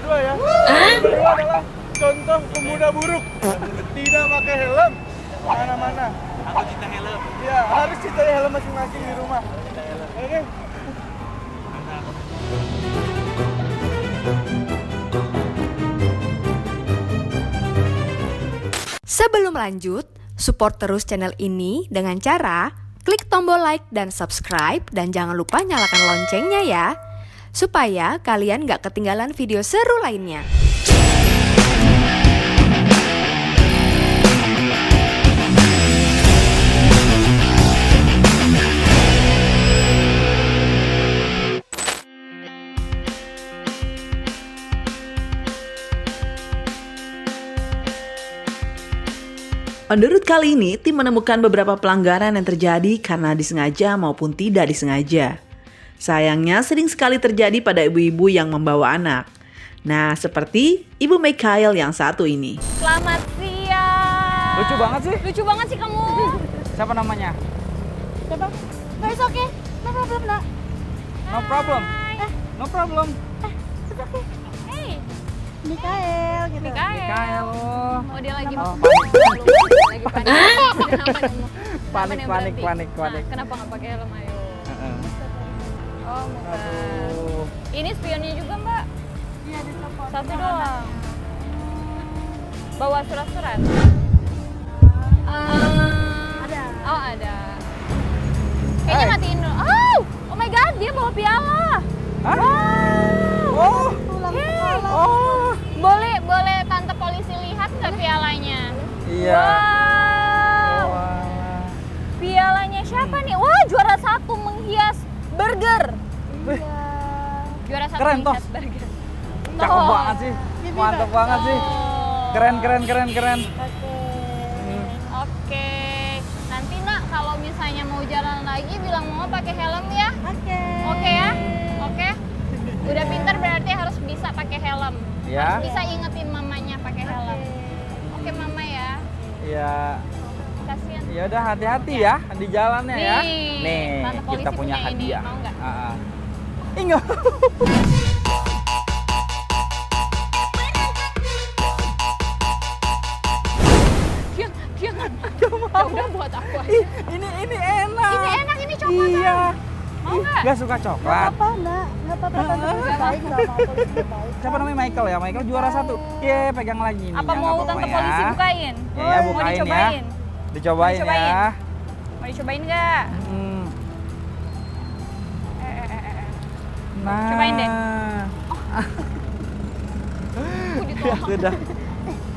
berdua ya. Berdua adalah contoh pemuda buruk. Tidak pakai helm mana-mana. Aku cinta helm. Ya, harus cintai helm masing-masing di rumah. Oke. Sebelum lanjut, support terus channel ini dengan cara klik tombol like dan subscribe dan jangan lupa nyalakan loncengnya ya, supaya kalian gak ketinggalan video seru lainnya. Menurut kali ini, tim menemukan beberapa pelanggaran yang terjadi karena disengaja maupun tidak disengaja. Sayangnya sering sekali terjadi pada ibu-ibu yang membawa anak. Nah, seperti Ibu Michael yang satu ini. Selamat siang. Lucu banget sih. Lucu banget sih kamu. Siapa namanya? Siapa? No, it's okay. No problem, nak. No problem. No problem. It's okay. Hey. Mikael gitu. Mikael. Oh, dia lagi Oh, lagi panik. Panik. Nah, kenapa nggak pakai helm, ayo? Oh, muka. Aduh. Ini spionnya juga, Mbak? Iya, di telepon. Satu doang. Bawa surat-surat? Ada. Oh, ada. Kayaknya Hai. matiin dulu. Oh my god, dia bawa piala. Hah? Wow. Oh. Hey. Oh. Boleh tante polisi lihat nggak pialanya? Iya. Wow. Wah. Pialanya siapa nih? Wah, juara satu menghias burger. Wih, Juara satu Keren, menghias Tos. burger. cakep banget sih. Mantap banget sih. Keren. Oke. Nanti nak kalau misalnya mau jalan lagi bilang mau pakai helm ya. Oke ya. Oke. Udah pintar berarti harus bisa pakai helm. Ya. Harus bisa ingetin mamanya pakai helm. Oke mama ya. Iya. Kasihan. Ya udah hati-hati ya di jalannya ya. Nih, tante polisi kita punya punya ini. hadiah. Mau nggak? Enggak. Jangan. Ya udah buat aku aja. Ini enak. Ini enak, ini coklat. Iya. Mau nggak? Gak suka coklat. Nggak apa-apa. Siapa namanya Michael ya? Michael juara satu. Ye, pegang lagi nih. Apa mau tante polisi bukain? Ya, Mau bukain ya. dicobain? Dicobain Mau dicobain? ya. Mau dicobain nggak? Hmm. Eh. Nah. Cobain deh. Ya Aku ditolak. sudah.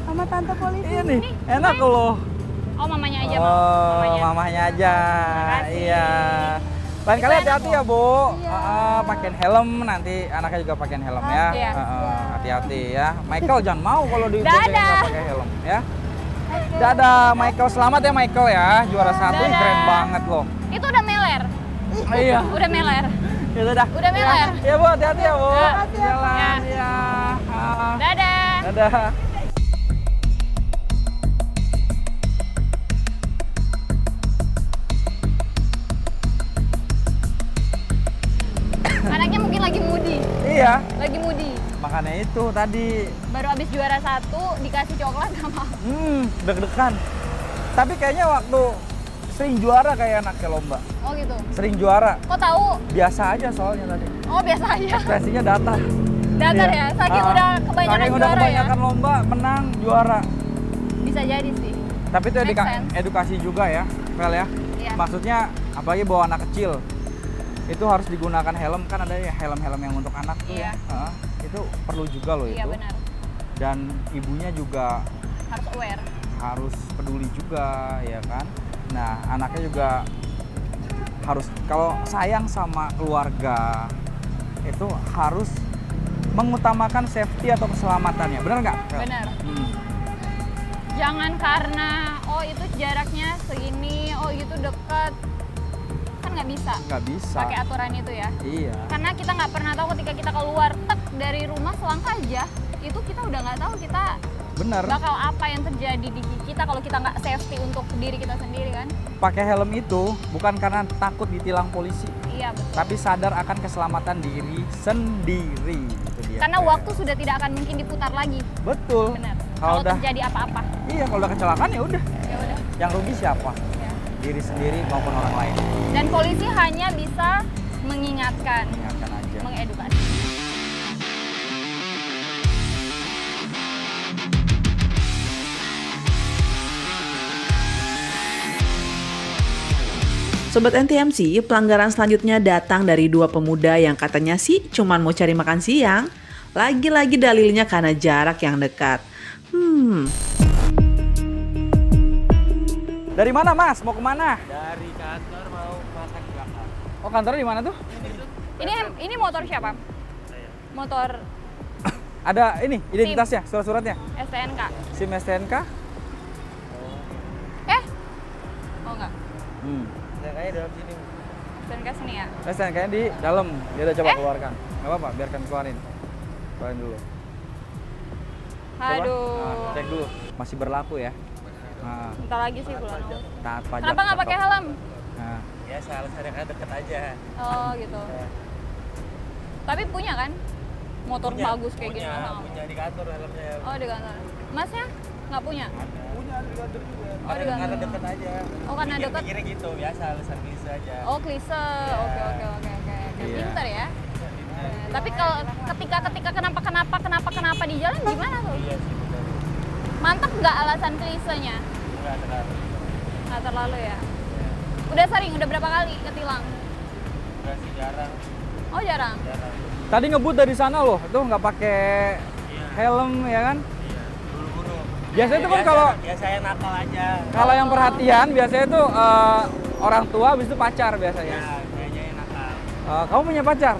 Sama tante polisi. Iya nih, enak loh. Oh mamanya aja Oh, mau. mamahnya aja. Makasih. Iya. Lain Itu kali enak hati-hati loh. ya, Bu. Iya. Pakein helm, nanti anaknya juga pakein helm ya. Iya. Hati-hati ya. Michael jangan mau kalau di Dadah. nggak pakai helm ya. Dadah Michael, selamat ya Michael ya. Juara satu, Dadah. keren banget loh. Itu udah meler. Iya. Udah meler. Ya udah. Udah meler. Ya Bu, hati-hati ya Bu. Hati-hati Di jalan ya. ya. Dadah. Dadah. Anaknya mungkin lagi moody. Iya. Lagi moody. Makanya itu tadi Baru habis juara satu dikasih coklat nggak mau. deg-degan. Tapi kayaknya waktu sering juara kayak anaknya lomba. Oh gitu. Sering juara. Kok tahu? Biasa aja soalnya tadi. Oh biasa aja. Ekspresinya datar. Datar Iya. ya. Saking udah kebanyakan Saking udah juara kebanyakan lomba, menang, juara. ya. Bisa jadi sih. Tapi itu Make sense. edukasi juga ya, Vel ya. Iya. Maksudnya apalagi bawa anak kecil. Itu harus digunakan helm, kan ada ya helm-helm yang untuk anak tuh Iya. ya. Itu perlu juga loh Iya itu. benar. Dan ibunya juga Harus aware. harus peduli juga ya kan. Nah anaknya juga harus, kalau sayang sama keluarga itu harus mengutamakan safety atau keselamatannya, benar nggak? Vel? Benar. Hmm. Jangan karena oh itu jaraknya segini, oh itu dekat, kan nggak bisa Nggak bisa. pakai aturan itu ya. Iya. Karena kita nggak pernah tahu ketika kita keluar tek dari rumah selangkah aja, itu kita udah nggak tahu kita Benar. bakal apa yang terjadi di kita kalau kita nggak safety untuk diri kita sendiri kan. Pakai helm itu bukan karena takut ditilang polisi. Iya, betul. tapi sadar akan keselamatan diri sendiri. Itu dia. Karena waktu sudah tidak akan mungkin diputar lagi. Betul. Benar. Kalau Kalau udah terjadi apa-apa, iya, kalau udah kecelakaan ya udah. ya udah. Yang rugi siapa? Ya. Diri sendiri maupun orang lain. Dan polisi hanya bisa mengingatkan, Ingatkan aja. mengedukasi. Sobat NTMC, pelanggaran selanjutnya datang dari dua pemuda yang katanya sih cuman mau cari makan siang. Lagi-lagi dalilnya karena jarak yang dekat. Dari mana Mas? Mau kemana? Dari kantor mau makan di belakang. Oh, kantornya di mana tuh? Ini motor siapa? Motor Ada ini identitasnya, surat-suratnya. STNK. SIM STNK. Oh enggak, Nah, kayaknya dalam sini. STNK sini ya. STNK-nya di dalam. Dia udah coba keluarkan. Nggak apa-apa, biarkan keluarin. Keluarin dulu. Coba. Aduh. Nah, cek dulu. Masih berlaku ya. Nah, Bentar lagi sih bulan. taat pajak. Kenapa nggak pakai helm? Nah, Ya, alasannya kan deket aja. Oh gitu. Tapi punya kan? Motor bagus kayak gini. masa nggak Punya di kantor helmnya. punya? Oh di kantor. Masnya nggak punya? Punya di kantor juga. Oh di kantor. Karena deket aja. Oh karena dekat. Pikirnya gitu, biasa alasan bisa aja. Oh klise. Oke. Iya. Pinter ya. Tapi kalau ketika kenapa di jalan gimana tuh? Iya sih, benar. Mantap nggak alasan klisenya? Enggak terlalu. Nggak terlalu ya. Udah sering, udah berapa kali ketilang? Enggak sih, jarang. Oh jarang. tadi ngebut dari sana loh. Itu nggak pakai helm ya kan? Iya, buru-buru. Biasanya itu kan kalau saya nakal aja. kalau yang perhatian biasanya itu orang tua, habis itu pacar biasanya. Ya, kayaknya yang nakal. Kamu punya pacar?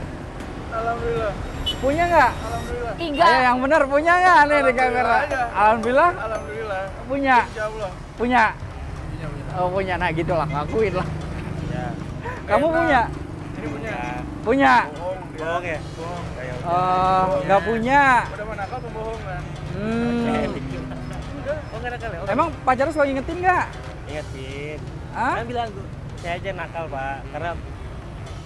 Alhamdulillah. Punya nggak? Alhamdulillah. 3. Ayo yang benar punya nggak nih di kamera? aja. Alhamdulillah Alhamdulillah. punya. Insyaallah. Punya. Oh punya, nah gitulah ngakuin lah. Iya. Kamu punya? Ini punya. Punya. Bohong ya? Bohong. Kayak Nggak punya. udah mau nakal pembohong kan? Hmm. Oh, nggak nakal ya? Emang pacarnya selalu ingetin nggak? Ingetin. Hah? Kan bilang tuh, saya aja nakal, Pak.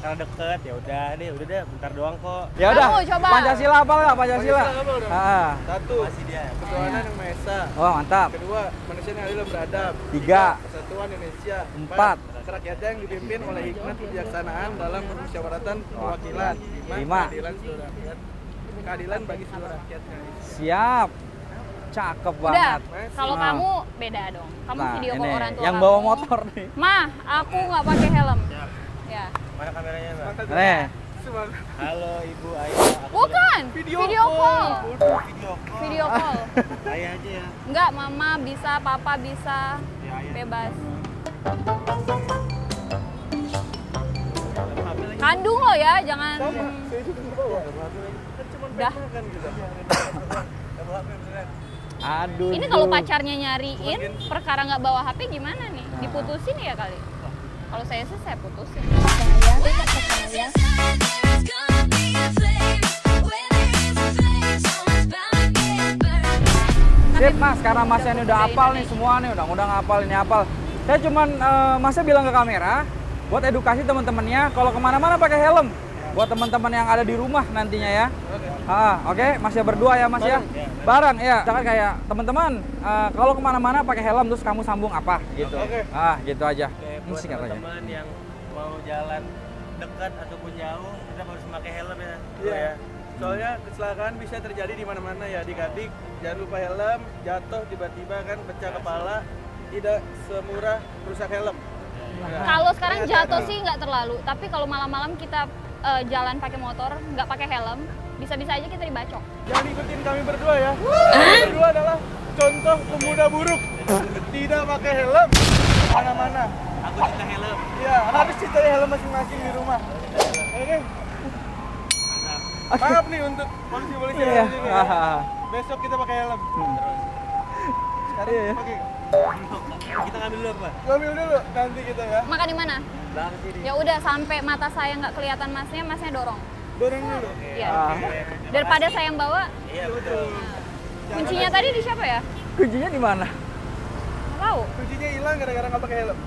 Karena deket, ya udah deh, bentar doang kok. Ya udah. Kamu coba. Pancasila apa nggak Pancasila? Pancasila apa udah? Ah. Satu, Masih dia. ketuhanan yang Maha Esa. Oh mantap. Kedua, manusia yang adil dan beradab. 3. Kesatuan Indonesia. 4. Kerakyatan yang dipimpin oleh hikmat kebijaksanaan dalam permusyawaratan perwakilan. 5. Keadilan seluruh rakyat. Keadilan bagi seluruh rakyat. Siap. Cakep Udah. banget. Kalau Nah. kamu beda dong. Kamu Nah, video call ini orang tua yang kamu. bawa motor nih. Mah, aku nggak pakai helm. Ya. Mana kameranya, Mbak? Nih. Halo, Ibu, Ayah. Bukan. Video call. Video call. Video call. Ayah aja ya. Enggak, mama bisa, papa bisa. Ya, Ayah. Bebas. Kandung lo ya, jangan. Udah. Aduh. Ini kalau pacarnya nyariin perkara nggak bawa HP gimana nih? Diputusin ya kali? Kalau saya sih saya putusin. Sip mas, karena masnya ini udah hafal nih semua nih, udah ngapal ini hafal. Saya cuman masnya bilang ke kamera buat edukasi teman-temannya kalau kemana-mana pakai helm. Buat teman-teman yang ada di rumah nantinya ya. Oke, masnya berdua ya mas ya. Bareng ya. Misalkan kayak teman-teman kalau kemana-mana pakai helm terus kamu sambung apa gitu. Gitu aja. Buat Singkat aja. teman-teman yang mau jalan dekat ataupun jauh, kita harus pakai helm ya. Iya. Soalnya kecelakaan bisa terjadi di mana-mana ya, adik-adik. Jangan lupa helm, jatuh tiba-tiba kan pecah kepala, tidak semurah rusak helm. Kalau sekarang jatuh sih nggak terlalu, tapi kalau malam-malam kita jalan pakai motor, nggak pakai helm, bisa-bisa aja kita dibacok. Jangan ikutin kami berdua ya. Kami berdua adalah contoh pemuda buruk. Tidak pakai helm mana-mana. Aku cinta helm. Iya, harus cinta helm masing-masing di rumah. Oke. Maaf nih untuk polisi-polisi yang ada di sini ya. Besok kita pakai helm. Sekarang pakai. Kita ngambil dulu apa? Ngambil dulu, nanti kita ya. Makan di mana? Belakang sini. Ya udah sampai mata saya nggak kelihatan masnya dorong. Dorong dulu. Iya. Daripada saya yang bawa. Iya betul. Kuncinya tadi di siapa ya? Kuncinya di mana? Apa tahu. Kuncinya hilang gara-gara nggak pakai helm.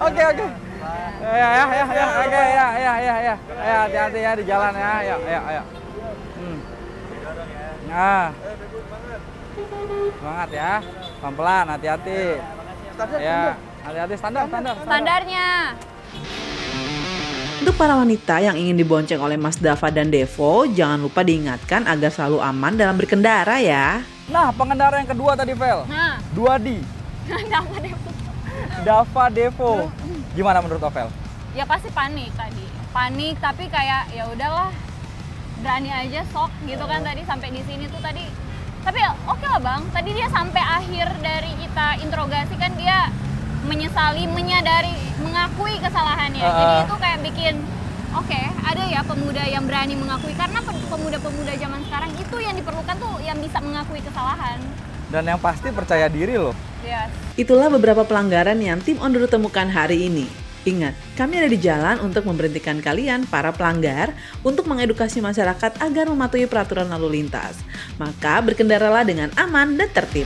Oke. Ya, oke, ya. Hati-hati ya di jalan ya. Ayo. Nah. Semangat ya. Pelan-pelan, hati-hati. Ya, hati-hati standar. Standarnya. Untuk para wanita yang ingin dibonceng oleh Mas Dava dan Devo, jangan lupa diingatkan agar selalu aman dalam berkendara ya. Nah, pengendara yang kedua tadi, Vel. Nah, 2D. kenapa deh? Dava Devo. Gimana menurut Vel? Ya pasti panik tadi. Panik tapi kayak ya udahlah. Berani aja sok gitu kan tadi sampai di sini tuh tadi. Tapi oke lah Bang, tadi dia sampai akhir dari kita interogasi kan dia menyesali, menyadari, mengakui kesalahannya. Jadi itu kayak bikin oke, ada ya pemuda yang berani mengakui karena pemuda-pemuda zaman sekarang itu yang diperlukan tuh yang bisa mengakui kesalahan. Dan yang pasti percaya diri loh. Yes. Itulah beberapa pelanggaran yang tim On The Road temukan hari ini. Ingat, kami ada di jalan untuk memberhentikan kalian, para pelanggar, untuk mengedukasi masyarakat agar mematuhi peraturan lalu lintas. Maka berkendaralah dengan aman dan tertib.